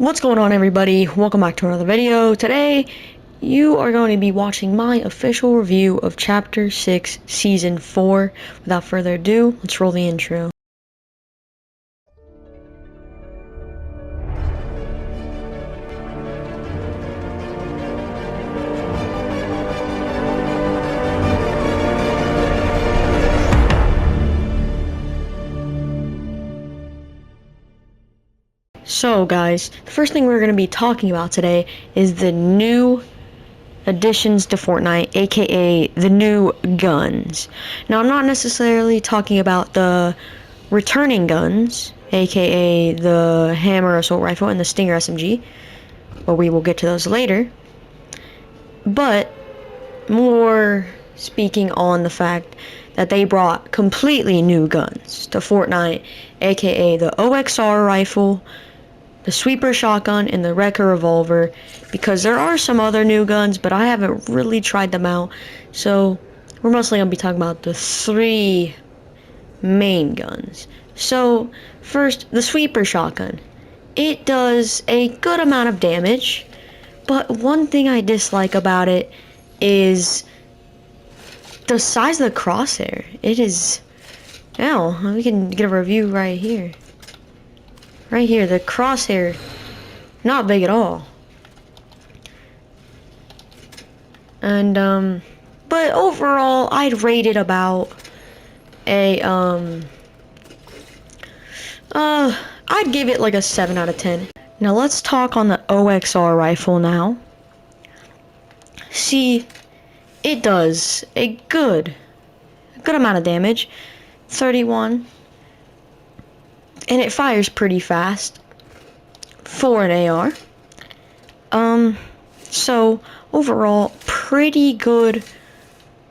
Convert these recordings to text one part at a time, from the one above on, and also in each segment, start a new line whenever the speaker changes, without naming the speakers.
What's going on, everybody? Welcome back to another video. Today you are going to be watching my official review of Chapter 6 Season 4. Without further ado, let's roll the intro. So guys, the first thing we're going to be talking about today is the new additions to Fortnite, aka the new guns. Now, I'm not necessarily talking about the returning guns, aka the hammer assault rifle and the Stinger SMG, but we will get to those later, but more speaking on the fact that they brought completely new guns to Fortnite, aka the OXR rifle, the sweeper shotgun, and the wrecker revolver, because there are some other new guns, but I haven't really tried them out. So we're mostly going to be talking about the three main guns. So first, the sweeper shotgun. It does a good amount of damage, but one thing I dislike about it is the size of the crosshair. It is... Ow, we can get a review right here. Right here, the crosshair, not big at all. And, but overall, I'd rate it about a, I'd give it like a 7 out of 10. Now, let's talk on the OXR rifle now. See, it does a good amount of damage, 31. And it fires pretty fast for an AR. So overall, pretty good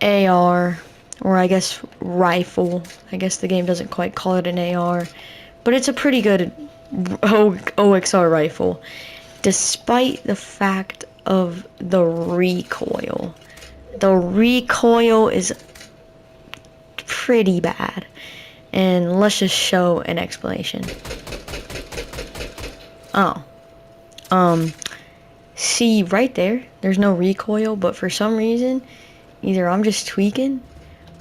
AR, or I guess rifle. I guess the game doesn't quite call it an AR, but it's a pretty good OXR rifle, despite the fact of the recoil. The recoil is pretty bad. And let's just show an explanation. See right there, there's no recoil, but for some reason, either I'm just tweaking,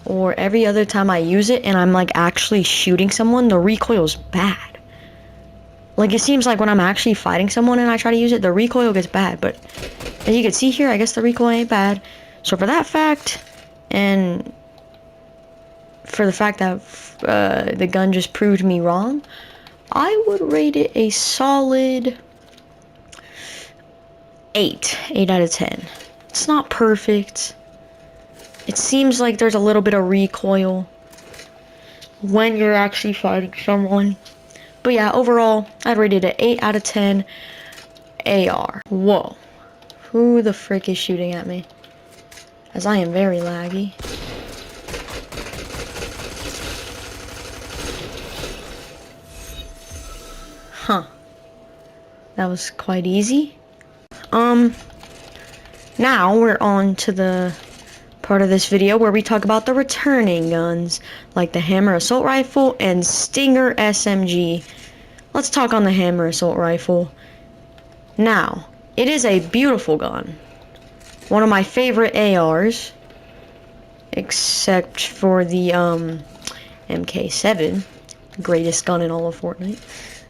or every other time I use it and I'm like actually shooting someone, the recoil's bad. Like, it seems like when I'm actually fighting someone and I try to use it, the recoil gets bad. But as you can see here, I guess the recoil ain't bad. So for that fact, and for the fact that the gun just proved me wrong, I would rate it a solid 8 out of 10. It's not perfect. It seems like there's a little bit of recoil when you're actually fighting someone. But yeah, overall, I'd rate it an 8 out of 10 AR. Whoa. Who the frick is shooting at me? As I am very laggy. Huh. That was quite easy. Now we're on to the part of this video where we talk about the returning guns, like the hammer assault rifle and Stinger SMG. Let's talk on the hammer assault rifle. Now, it is a beautiful gun. One of my favorite ARs, except for the MK7, greatest gun in all of Fortnite.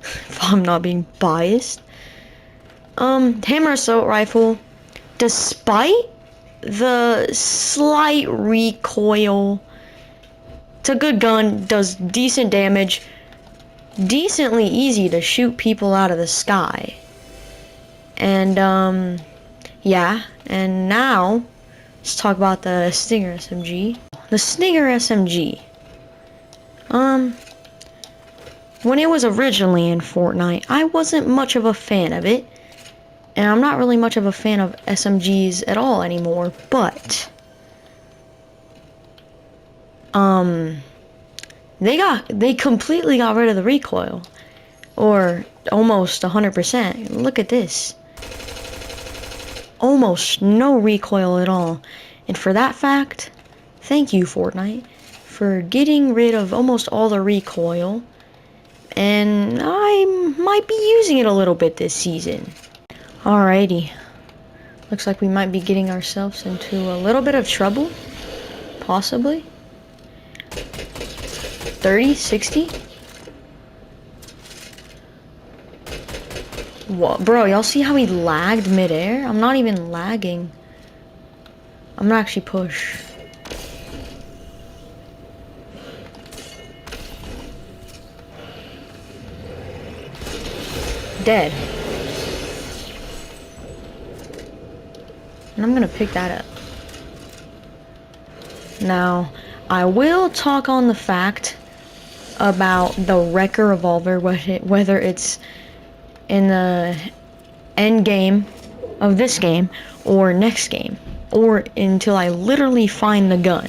If I'm not being biased. Hammer assault rifle, despite the slight recoil, it's a good gun, does decent damage, decently easy to shoot people out of the sky. And yeah, and now let's talk about the Stinger SMG. The Stinger SMG, when it was originally in Fortnite, I wasn't much of a fan of it. And I'm not really much of a fan of SMGs at all anymore, but they completely got rid of the recoil. Or almost 100%. Look at this. Almost no recoil at all. And for that fact, thank you, Fortnite, for getting rid of almost all the recoil. and I might be using it a little bit this season. Alrighty. Looks like we might be getting ourselves into a little bit of trouble. Possibly. 30, 60? What, bro, y'all see how he lagged midair? I'm not even lagging. I'm gonna actually push. Dead. And I'm gonna pick that up. Now, I will talk on the fact about the Wrecker Revolver, whether it's in the end game of this game or next game, or until I literally find the gun.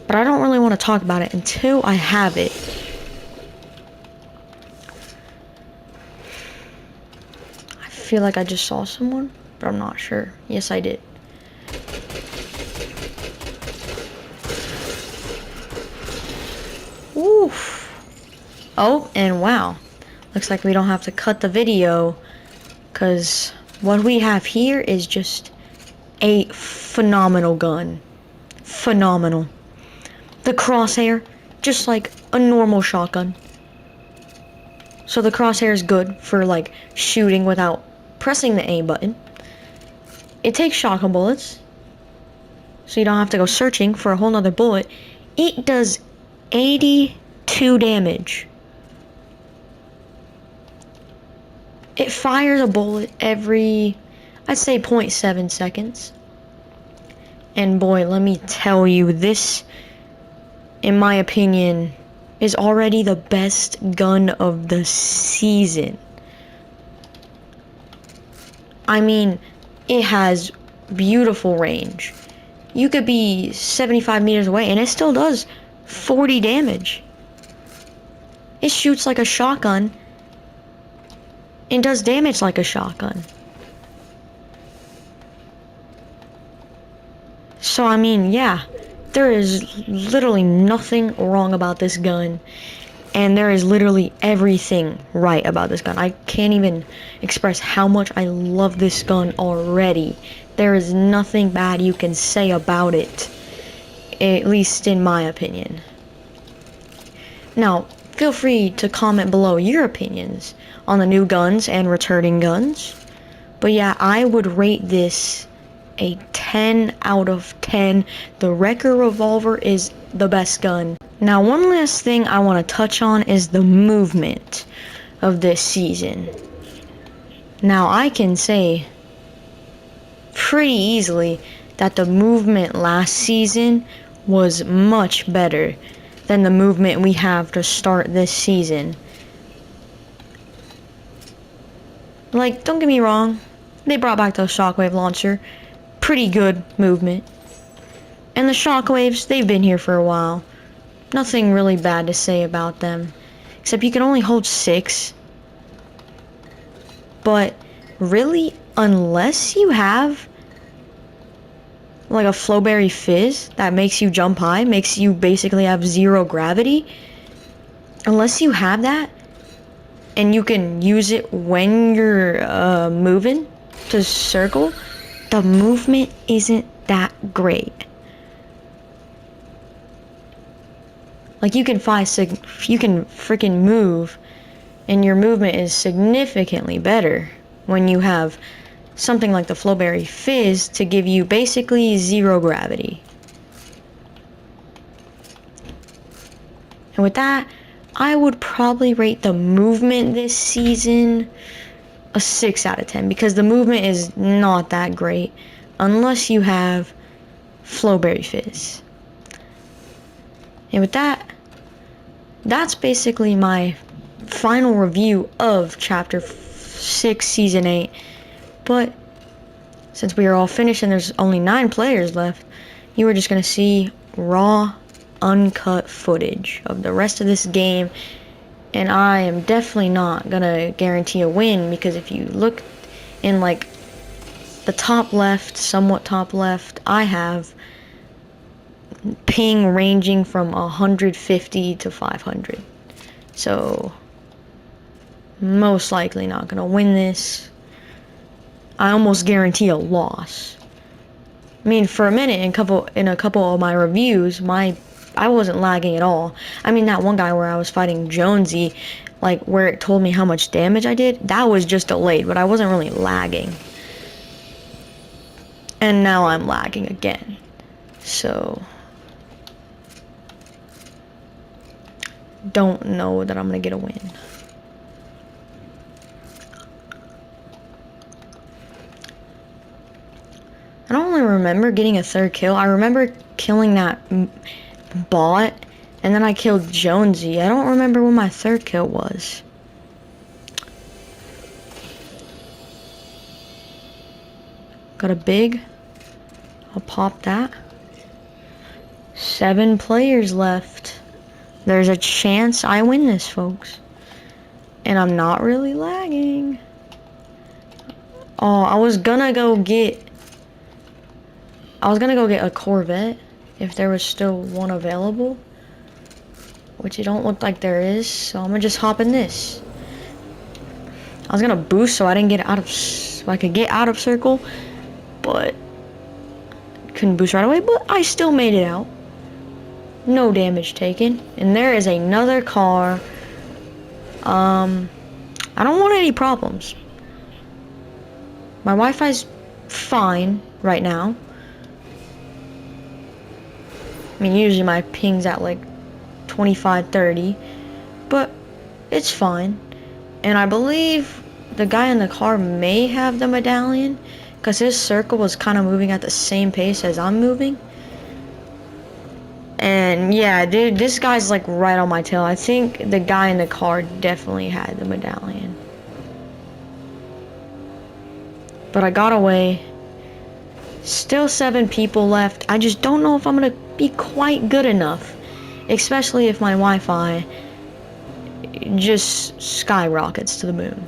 But I don't really want to talk about it until I have it. I feel like I just saw someone, but I'm not sure. Yes, I did. Oof. Oh, and wow. Looks like we don't have to cut the video, because what we have here is just a phenomenal gun. Phenomenal. The crosshair, just like a normal shotgun. So the crosshair is good for like shooting without pressing the A button. It takes shotgun bullets, so you don't have to go searching for a whole nother bullet. It does 82 damage. It fires a bullet every, I'd say 0.7 seconds. And boy, let me tell you, this, in my opinion, is already the best gun of the season. I mean, it has beautiful range. You could be 75 meters away and it still does 40 damage. It shoots like a shotgun and does damage like a shotgun. So I mean, yeah, there is literally nothing wrong about this gun, and there is literally everything right about this gun. I can't even express how much I love this gun already. There is nothing bad you can say about it, at least in my opinion. Now, feel free to comment below your opinions on the new guns and returning guns. But yeah, I would rate this a 10 out of 10. The Wrecker Revolver is the best gun. Now, one last thing I want to touch on is the movement of this season. Now, I can say pretty easily that the movement last season was much better than the movement we have to start this season. Like, don't get me wrong, they brought back the shockwave launcher. Pretty good movement. And the shockwaves, they've been here for a while. Nothing really bad to say about them. Except you can only hold 6. But really, unless you have like a Flowberry Fizz that makes you jump high, makes you basically have 0 gravity, unless you have that, and you can use it when you're moving to circle, the movement isn't that great. Like, you can freaking move, and your movement is significantly better when you have something like the Flowberry Fizz to give you basically 0 gravity. And with that, I would probably rate the movement this season a 6 out of 10, because the movement is not that great unless you have Flowberry Fizz. And with that, that's basically my final review of Chapter 6, Season 8. But since we are all finished and there's only 9 players left, you are just going to see raw, uncut footage of the rest of this game. And I am definitely not going to guarantee a win, because if you look in like the top left, somewhat top left, I have ping ranging from 150 to 500. So, most likely not gonna win this. I almost guarantee a loss. I mean, for a minute, in a couple of my reviews, I wasn't lagging at all. I mean, that one guy where I was fighting Jonesy, like where it told me how much damage I did, that was just delayed, but I wasn't really lagging. And now I'm lagging again. So, don't know that I'm gonna get a win. I don't really remember getting a third kill. I remember killing that bot, and then I killed Jonesy. I don't remember what my third kill was. Got a big. I'll pop that. 7 players left. There's a chance I win this, folks. And I'm not really lagging. Oh, I was gonna go get a Corvette if there was still one available, which it don't look like there is, so I'm gonna just hop in this. I was gonna boost so I could get out of circle, but couldn't boost right away, but I still made it out. No damage taken. And there is another car. I don't want any problems. My Wi-Fi's fine right now. I mean, usually my ping's at like 25, 30, but it's fine. And I believe the guy in the car may have the medallion, because his circle was kind of moving at the same pace as I'm moving. And yeah, dude, this guy's like right on my tail. I think the guy in the car definitely had the medallion. But I got away. Still 7 people left. I just don't know if I'm gonna be quite good enough, especially if my Wi-Fi just skyrockets to the moon.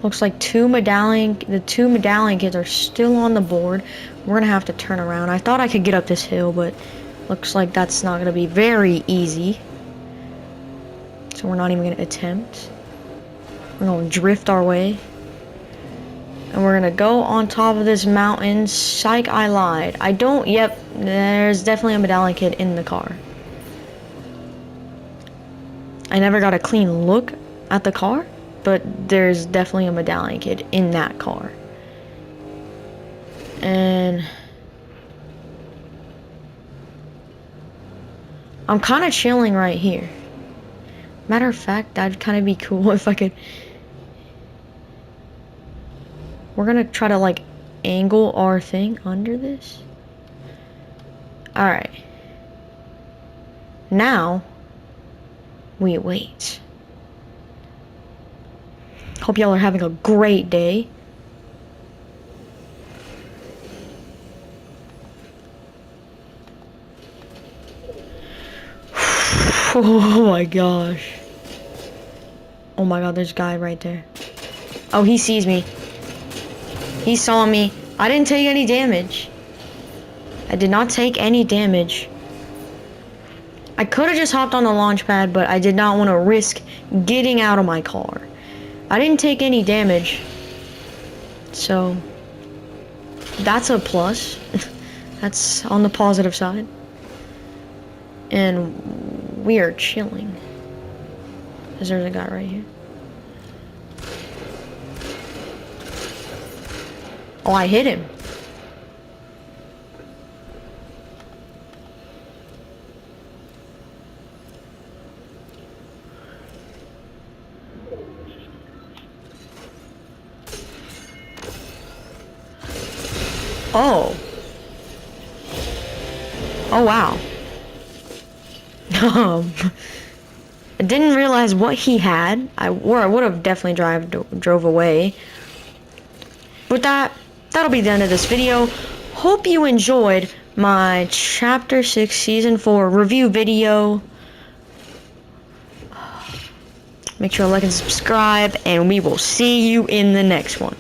Looks like the 2 medallion kids are still on the board. We're gonna have to turn around. I thought I could get up this hill, but looks like that's not gonna be very easy. So we're not even gonna attempt. We're gonna drift our way. And we're gonna go on top of this mountain. Psych, I lied. Yep, there's definitely a medallion kid in the car. I never got a clean look at the car, but there's definitely a medallion kid in that car. And I'm kind of chilling right here. Matter of fact, that'd kind of be cool if I could. We're gonna try to like angle our thing under this. Alright. Now we wait. Hope y'all are having a great day. Oh my gosh. Oh my god, there's a guy right there. Oh, he sees me. He saw me. I didn't take any damage. I did not take any damage. I could have just hopped on the launch pad, but I did not want to risk getting out of my car. I didn't take any damage. So, that's a plus. That's on the positive side. And we are chilling. Because there's a guy right here. Oh, I hit him. Oh. Oh, wow. I didn't realize what he had. I would have definitely drove away. With that'll be the end of this video. Hope you enjoyed my Chapter 6 Season 4 review video. Make sure to like and subscribe, and we will see you in the next one.